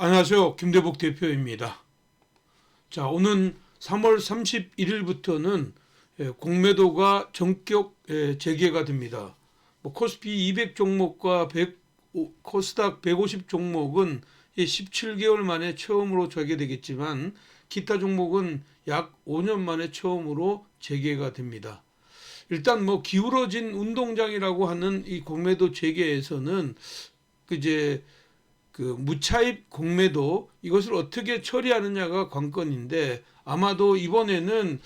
안녕하세요. 김대복 대표입니다. 자, 오는 3월 31일부터는 공매도가 전격 재개가 됩니다. 코스피 200 종목과 코스닥 150 종목은 17개월 만에 처음으로 재개되겠지만 기타 종목은 약 5년 만에 처음으로 재개가 됩니다. 일단 기울어진 운동장이라고 하는 이 공매도 재개에서는 무차입 공매도 이것을 어떻게 처리하느냐가 관건인데, 아마도 이번에는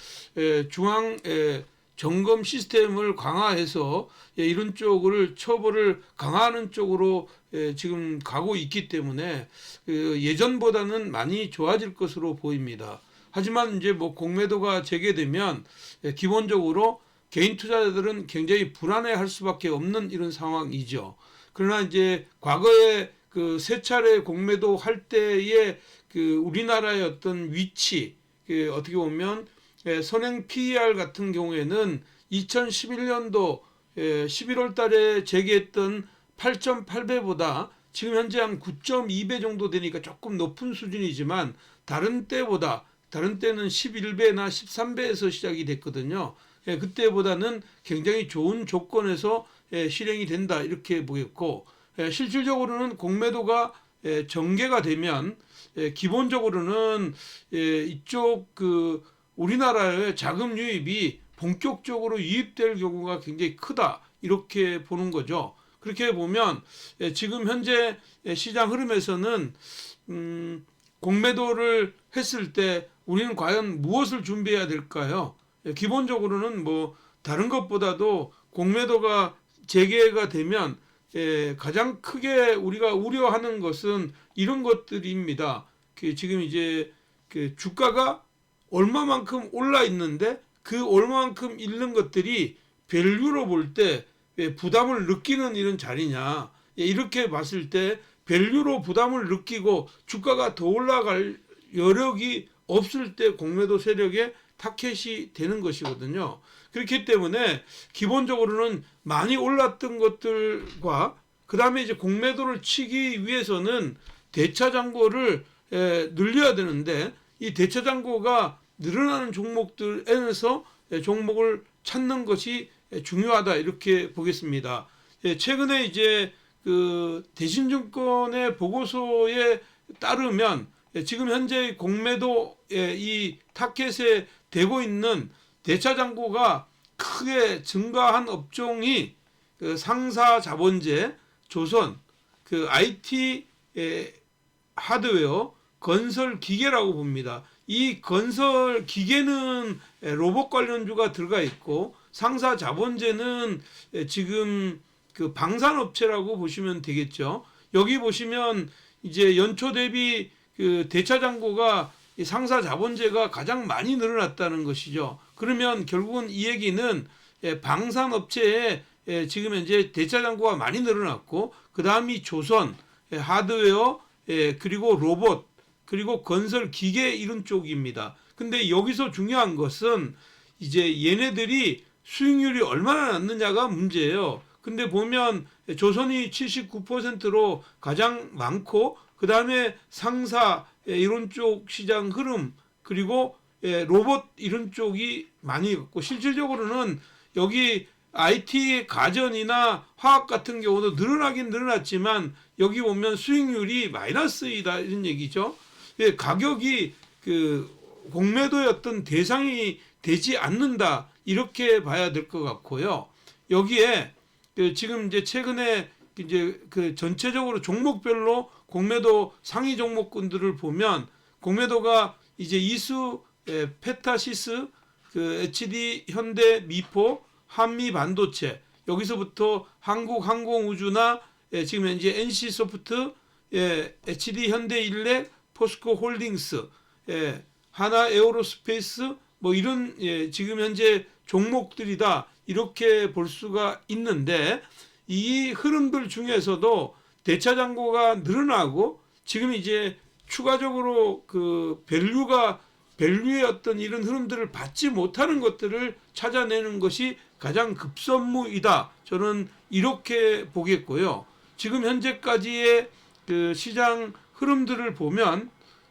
중앙 점검 시스템을 강화해서 이런 쪽을 처벌을 강화하는 쪽으로 지금 가고 있기 때문에 예전보다는 많이 좋아질 것으로 보입니다. 하지만 이제 공매도가 재개되면 기본적으로 개인 투자자들은 굉장히 불안해할 수밖에 없는 이런 상황이죠. 그러나 이제 과거에 세 차례 공매도 할 때의 우리나라의 어떤 위치, 어떻게 보면 선행 PER 같은 경우에는 2011년도 11월 달에 재개했던 8.8배보다 지금 현재 한 9.2배 정도 되니까 조금 높은 수준이지만, 다른 때는 11배나 13배에서 시작이 됐거든요. 그때보다는 굉장히 좋은 조건에서 실행이 된다, 이렇게 보겠고, 실질적으로는 공매도가 전개가 되면 기본적으로는 이쪽 우리나라의 자금 유입이 본격적으로 유입될 경우가 굉장히 크다, 이렇게 보는 거죠. 그렇게 보면 지금 현재 시장 흐름에서는 공매도를 했을 때 우리는 과연 무엇을 준비해야 될까요? 기본적으로는 다른 것보다도 공매도가 재개가 되면 가장 크게 우리가 우려하는 것은 이런 것들입니다. 지금 이제 주가가 얼마만큼 올라 있는데 그 얼마만큼 있는 것들이 밸류로 볼 때 부담을 느끼는 이런 자리냐, 이렇게 봤을 때 밸류로 부담을 느끼고 주가가 더 올라갈 여력이 없을 때 공매도 세력의 타켓이 되는 것이거든요. 그렇기 때문에 기본적으로는 많이 올랐던 것들과 그 다음에 이제 공매도를 치기 위해서는 대차 잔고를 늘려야 되는데, 이 대차 잔고가 늘어나는 종목들에서 종목을 찾는 것이 중요하다, 이렇게 보겠습니다. 최근에 이제 대신증권의 보고서에 따르면 지금 현재 공매도 이 타켓에 되고 있는 대차 잔고가 크게 증가한 업종이 상사 자본재, 조선, IT 하드웨어, 건설 기계라고 봅니다. 이 건설 기계는 로봇 관련주가 들어가 있고, 상사 자본재는 지금 방산업체라고 보시면 되겠죠. 여기 보시면 이제 연초 대비 대차 잔고가 상사 자본재가 가장 많이 늘어났다는 것이죠. 그러면 결국은 이 얘기는 방산업체에 지금 현재 대차 잔고가 많이 늘어났고, 그 다음이 조선, 하드웨어, 그리고 로봇, 그리고 건설 기계, 이런 쪽입니다. 근데 여기서 중요한 것은 이제 얘네들이 수익률이 얼마나 났느냐가 문제예요. 근데 보면 조선이 79%로 가장 많고, 그 다음에 상사 이런 쪽 시장 흐름, 그리고 로봇 이런 쪽이 많이 있고, 실질적으로는 여기 IT 가전이나 화학 같은 경우도 늘어나긴 늘어났지만 여기 보면 수익률이 마이너스이다, 이런 얘기죠. 가격이 공매도의 어떤 대상이 되지 않는다, 이렇게 봐야 될 것 같고요. 여기에 지금 이제 최근에 이제 전체적으로 종목별로 공매도 상위 종목군들을 보면 공매도가 이제 이수, 페타시스, HD 현대 미포, 한미 반도체, 여기서부터 한국항공우주나 지금 현재 NC소프트, HD 현대일렉, 포스코 홀딩스, 하나 에어로스페이스, 이런 지금 현재 종목들이다, 이렇게 볼 수가 있는데, 이 흐름들 중에서도 대차 잔고가 늘어나고 지금 이제 추가적으로 밸류의 어떤 이런 흐름들을 받지 못하는 것들을 찾아내는 것이 가장 급선무이다, 저는 이렇게 보겠고요. 지금 현재까지의 시장 흐름들을 보면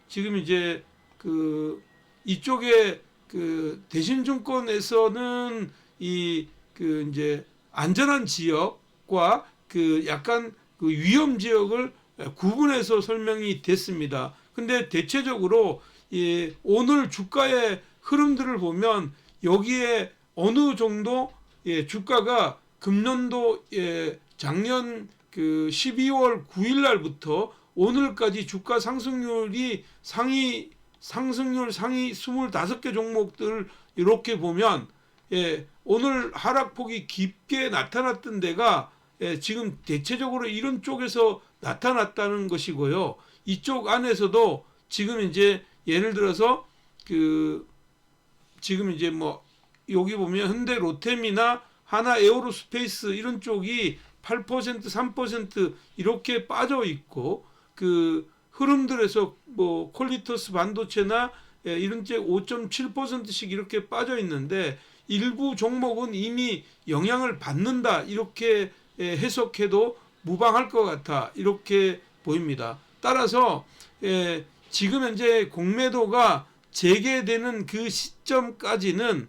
지금 이제 그 이쪽에 그 대신증권에서는 이 그 이제 안전한 지역과 그 약간 그 위험 지역을 구분해서 설명이 됐습니다. 근데 대체적으로 오늘 주가의 흐름들을 보면 여기에 어느 정도 주가가 금년도 작년 그 12월 9일 날부터 오늘까지 주가 상승률이 상승률 상위 25개 종목들 이렇게 보면 오늘 하락폭이 깊게 나타났던 데가 지금 대체적으로 이런 쪽에서 나타났다는 것이고요. 이쪽 안에서도 지금 이제 예를 들어서 그 지금 이제 뭐 여기 보면 현대 로템이나 하나 에어로스페이스 이런 쪽이 8%, 3% 이렇게 빠져 있고 그 흐름들에서 뭐 퀄리터스 반도체나 이런 쪽 5.7%씩 이렇게 빠져 있는데 일부 종목은 이미 영향을 받는다 이렇게 해석해도 무방할 것 같아 이렇게 보입니다. 따라서 지금 현재 공매도가 재개되는 그 시점까지는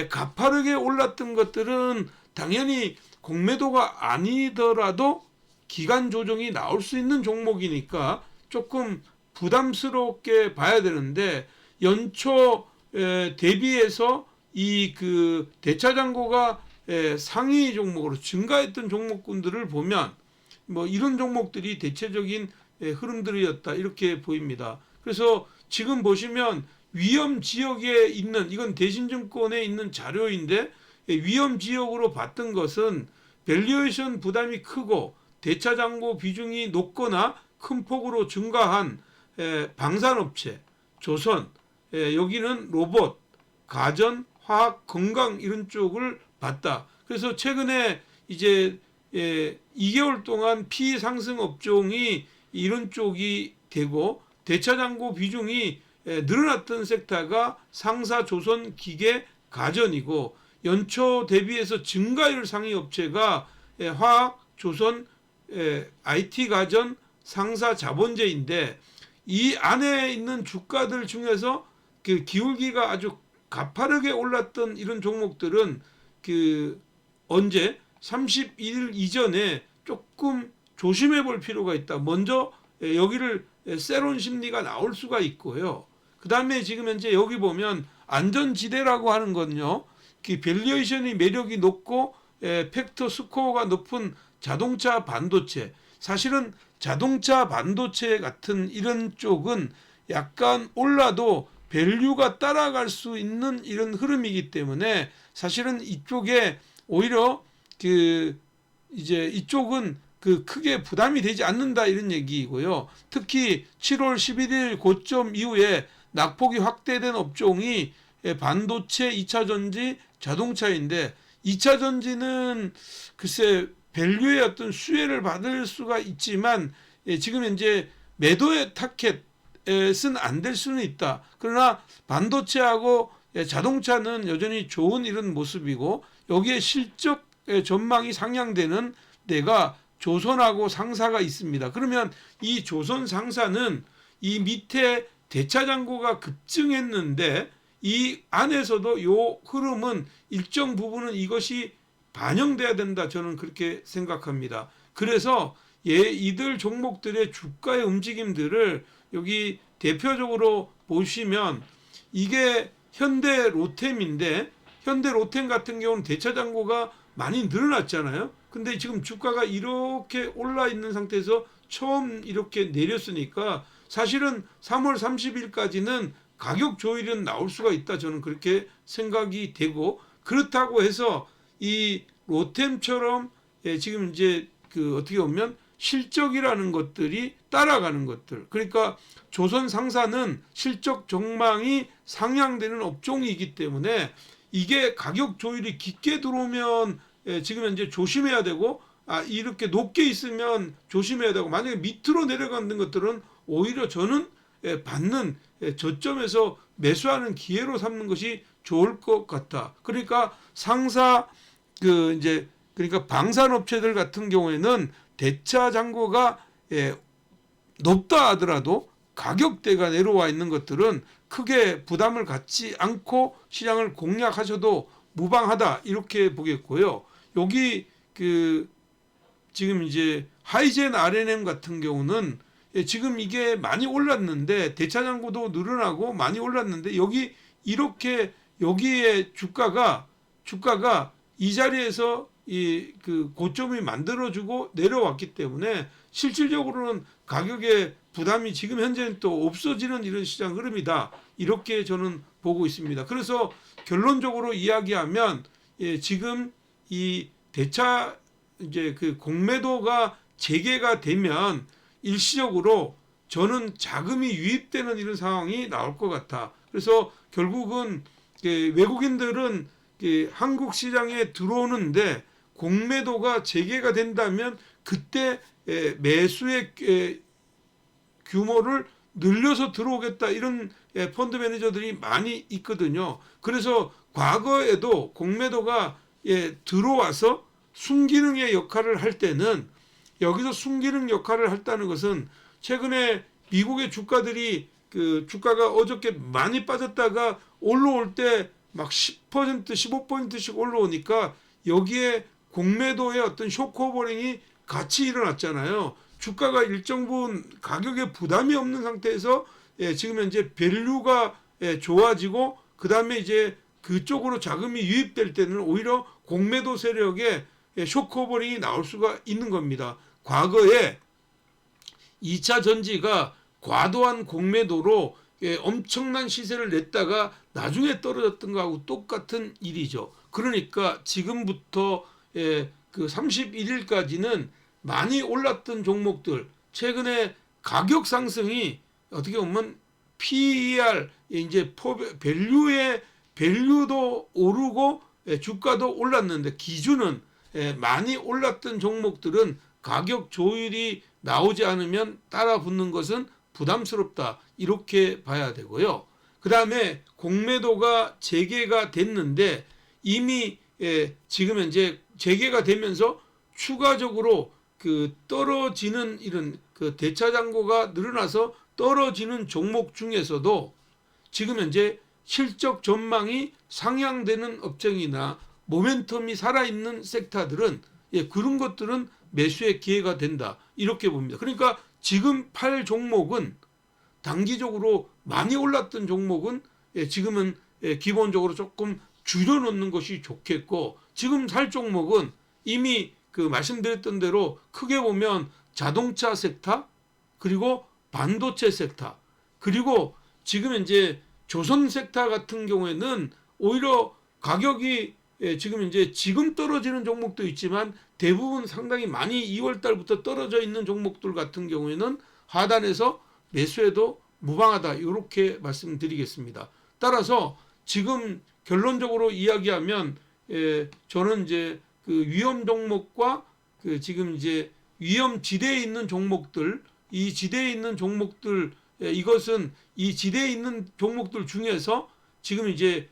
가파르게 올랐던 것들은 당연히 공매도가 아니더라도 기간 조정이 나올 수 있는 종목이니까 조금 부담스럽게 봐야 되는데 연초 대비해서 이 그 대차장고가 상위 종목으로 증가했던 종목군들을 보면 뭐 이런 종목들이 대체적인 흐름들이었다 이렇게 보입니다. 그래서 지금 보시면 위험 지역에 있는 이건 대신증권에 있는 자료인데 위험 지역으로 봤던 것은 밸류에이션 부담이 크고 대차장고 비중이 높거나 큰 폭으로 증가한 방산업체, 조선, 여기는 로봇, 가전, 화학, 건강 이런 쪽을 봤다. 그래서 최근에 이제 2개월 동안 P 상승 업종이 이런 쪽이 되고 대차장고 비중이 늘어났던 섹터가 상사, 조선, 기계, 가전이고 연초 대비해서 증가율 상위 업체가 화학, 조선, IT 가전, 상사, 자본재인데 이 안에 있는 주가들 중에서 그 기울기가 아주 가파르게 올랐던 이런 종목들은 그 언제 31일 이전에 조금 조심해 볼 필요가 있다. 먼저 여기를 세론 심리가 나올 수가 있고요. 그 다음에 지금 현재 여기 보면 안전지대라고 하는 건요. 그 밸류에이션이 매력이 높고 팩터 스코어가 높은 자동차 반도체. 사실은 자동차 반도체 같은 이런 쪽은 약간 올라도 밸류가 따라갈 수 있는 이런 흐름이기 때문에 사실은 이쪽에 오히려 그 이제 이쪽은 그 크게 부담이 되지 않는다 이런 얘기이고요. 특히 7월 11일 고점 이후에 낙폭이 확대된 업종이 반도체, 2차 전지, 자동차인데 2차 전지는 글쎄 밸류의 어떤 수혜를 받을 수가 있지만 지금 현재 매도의 타켓은 안 될 수는 있다. 그러나 반도체하고 자동차는 여전히 좋은 이런 모습이고 여기에 실적 전망이 상향되는 데가 조선하고 상사가 있습니다. 그러면 이 조선 상사는 이 밑에 대차장고가 급증했는데 이 안에서도 요 흐름은 일정 부분은 이것이 반영돼야 된다. 저는 그렇게 생각합니다. 그래서 이들 종목들의 주가의 움직임들을 여기 대표적으로 보시면 이게 현대 로템인데 현대 로템 같은 경우는 대차장고가 많이 늘어났잖아요. 근데 지금 주가가 이렇게 올라 있는 상태에서 처음 이렇게 내렸으니까 사실은 3월 30일까지는 가격 조율은 나올 수가 있다. 저는 그렇게 생각이 되고 그렇다고 해서 이 로템처럼 지금 이제 그 어떻게 보면 실적이라는 것들이 따라가는 것들. 그러니까 조선 상사는 실적 전망이 상향되는 업종이기 때문에 이게 가격 조율이 깊게 들어오면 지금 현재 조심해야 되고 이렇게 높게 있으면 조심해야 되고 만약에 밑으로 내려가는 것들은 오히려 저는 받는 저점에서 매수하는 기회로 삼는 것이 좋을 것 같다. 그러니까 상사 그러니까 방산업체들 같은 경우에는 대차 잔고가 높다 하더라도 가격대가 내려와 있는 것들은 크게 부담을 갖지 않고 시장을 공략하셔도 무방하다 이렇게 보겠고요. 여기 지금 이제 하이젠 RNM 같은 경우는 지금 이게 많이 올랐는데 대차장고도 늘어나고 많이 올랐는데 이렇게 여기에 주가가 이 자리에서 고점이 만들어주고 내려왔기 때문에 실질적으로는 가격의 부담이 지금 현재는 또 없어지는 이런 시장 흐름이다 이렇게 저는 보고 있습니다. 그래서 결론적으로 이야기하면 지금 이 대차 이제 공매도가 재개가 되면 일시적으로 저는 자금이 유입되는 이런 상황이 나올 것 같아. 그래서 결국은 외국인들은 한국 시장에 들어오는데 공매도가 재개가 된다면 그때 매수의 규모를 늘려서 들어오겠다 이런 펀드 매니저들이 많이 있거든요. 그래서 과거에도 공매도가 들어와서 순기능의 역할을 할 때는 여기서 순기능 역할을 했다는 것은 최근에 미국의 주가들이 주가가 어저께 많이 빠졌다가 올라올 때 막 10%, 15%씩 올라오니까 여기에 공매도의 어떤 쇼크오버링이 같이 일어났잖아요. 주가가 일정 부분 가격에 부담이 없는 상태에서 지금 현재 밸류가 좋아지고 그 다음에 이제 그쪽으로 자금이 유입될 때는 오히려 공매도 세력의 쇼크오버링이 나올 수가 있는 겁니다. 과거에 2차 전지가 과도한 공매도로 엄청난 시세를 냈다가 나중에 떨어졌던 거하고 똑같은 일이죠. 그러니까 지금부터 그 31일까지는 많이 올랐던 종목들 최근에 가격 상승이 어떻게 보면 PER 이제 밸류도 오르고 주가도 올랐는데 기준은 많이 올랐던 종목들은 가격 조율이 나오지 않으면 따라 붙는 것은 부담스럽다 이렇게 봐야 되고요. 그 다음에 공매도가 재개가 됐는데 이미 지금 현재 재개가 되면서 추가적으로 떨어지는 이런 대차장고가 늘어나서 떨어지는 종목 중에서도 지금 현재 실적 전망이 상향되는 업종이나 모멘텀이 살아있는 섹터들은 그런 것들은 매수의 기회가 된다 이렇게 봅니다. 그러니까 지금 팔 종목은 단기적으로 많이 올랐던 종목은 지금은 기본적으로 조금 줄여놓는 것이 좋겠고 지금 살 종목은 이미 말씀드렸던 대로 크게 보면 자동차 섹터 그리고 반도체 섹터 그리고 지금 이제 조선 섹터 같은 경우에는 오히려 가격이 지금 떨어지는 종목도 있지만 대부분 상당히 많이 2월 달부터 떨어져 있는 종목들 같은 경우에는 하단에서 매수해도 무방하다 이렇게 말씀드리겠습니다. 따라서 지금 결론적으로 이야기하면 저는 이제 위험 종목과 지금 이제 위험 지대에 있는 종목들 이 지대에 있는 종목들 이것은 이 지대에 있는 종목들 중에서 지금 이제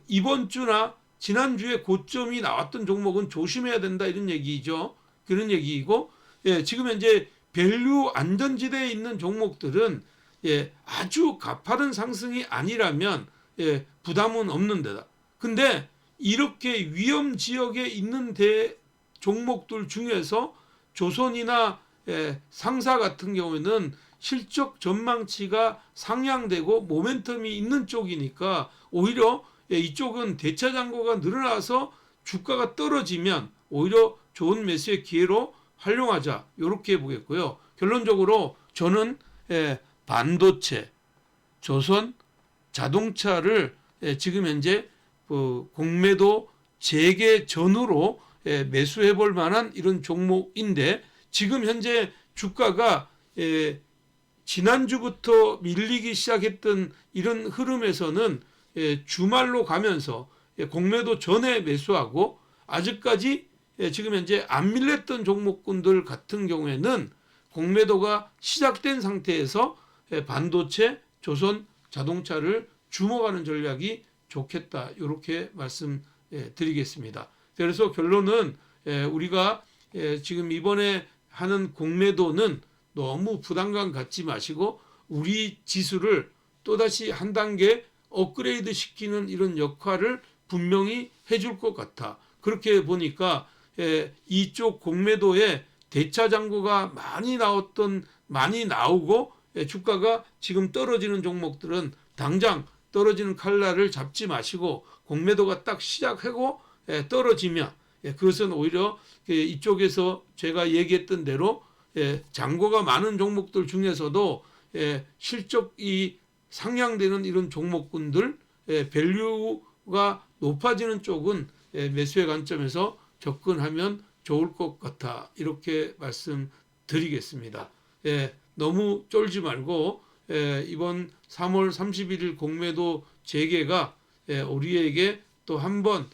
이번 주나 지난주에 고점이 나왔던 종목은 조심해야 된다 이런 얘기죠. 그런 얘기이고 지금 현재 밸류 안전지대에 있는 종목들은 아주 가파른 상승이 아니라면 부담은 없는 데다. 근데 이렇게 위험 지역에 있는 종목들 중에서 조선이나 상사 같은 경우에는 실적 전망치가 상향되고 모멘텀이 있는 쪽이니까 오히려 이쪽은 대차장고가 늘어나서 주가가 떨어지면 오히려 좋은 매수의 기회로 활용하자 이렇게 보겠고요. 결론적으로 저는 반도체, 조선, 자동차를 지금 현재 공매도 재개 전후로 매수해 볼 만한 이런 종목인데 지금 현재 주가가 지난주부터 밀리기 시작했던 이런 흐름에서는 주말로 가면서 공매도 전에 매수하고 아직까지 지금 현재 안 밀렸던 종목군들 같은 경우에는 공매도가 시작된 상태에서 반도체, 조선, 자동차를 주목하는 전략이 좋겠다 이렇게 말씀드리겠습니다. 그래서 결론은 우리가 지금 이번에 하는 공매도는 너무 부담감 갖지 마시고 우리 지수를 또다시 한 단계 업그레이드 시키는 이런 역할을 분명히 해줄 것 같아. 그렇게 보니까 이쪽 공매도에 대차 잔고가 많이 나오고 주가가 지금 떨어지는 종목들은 당장 떨어지는 칼날을 잡지 마시고 공매도가 딱 시작하고 떨어지면 그것은 오히려 이쪽에서 제가 얘기했던 대로 잔고가 많은 종목들 중에서도 실적이 상향되는 이런 종목군들 밸류가 높아지는 쪽은 매수의 관점에서 접근하면 좋을 것 같아. 이렇게 말씀드리겠습니다. 너무 쫄지 말고 이번 3월 31일 공매도 재개가 우리에게 또 한 번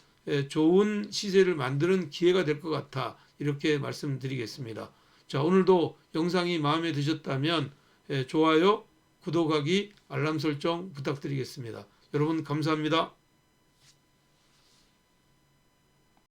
좋은 시세를 만드는 기회가 될 것 같아. 이렇게 말씀드리겠습니다. 자, 오늘도 영상이 마음에 드셨다면 좋아요, 구독하기, 알람 설정 부탁드리겠습니다. 여러분 감사합니다.